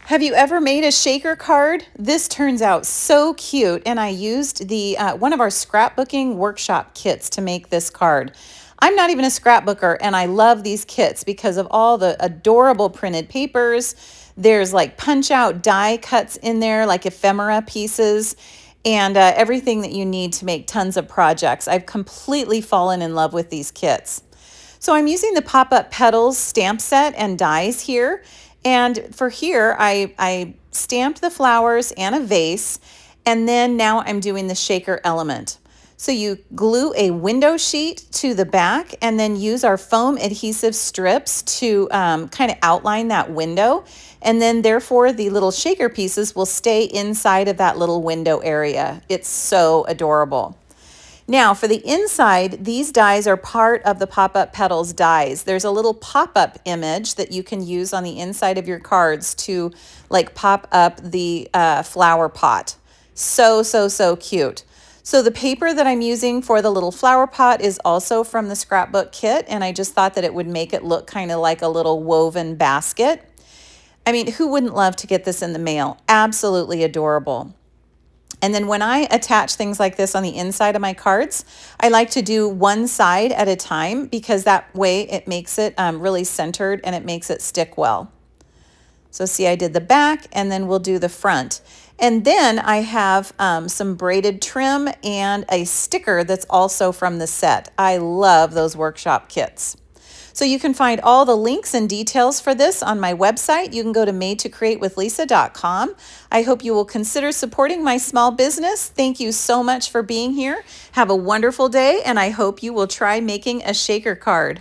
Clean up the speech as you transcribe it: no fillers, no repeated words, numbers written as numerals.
Have you ever made a shaker card? This turns out so cute, and I used the one of our scrapbooking workshop kits to make this card. I'm not even a scrapbooker, and I love these kits because of all the adorable printed papers. There's like punch out die cuts in there, like ephemera pieces, and everything that you need to make tons of projects. I've completely fallen in love with these kits. So I'm using the Pop-Up Petals stamp set and dies here. And for here, I stamped the flowers and a vase, and then now I'm doing the shaker element. So you glue a window sheet to the back and then use our foam adhesive strips to kind of outline that window. And then therefore the little shaker pieces will stay inside of that little window area. It's so adorable. Now for the inside, these dies are part of the Pop-Up Petals dies. There's a little pop-up image that you can use on the inside of your cards to like pop up the flower pot. So cute. So the paper that I'm using for the little flower pot is also from the scrapbook kit, and I just thought that it would make it look kind of like a little woven basket. I mean, who wouldn't love to get this in the mail? Absolutely adorable. And then when I attach things like this on the inside of my cards, I like to do one side at a time because that way it makes it really centered and it makes it stick well. So see, I did the back and then we'll do the front. And then I have some braided trim and a sticker that's also from the set. I love those workshop kits. So you can find all the links and details for this on my website. You can go to madetocreatewithlisa.com. I hope you will consider supporting my small business. Thank you so much for being here. Have a wonderful day, and I hope you will try making a shaker card.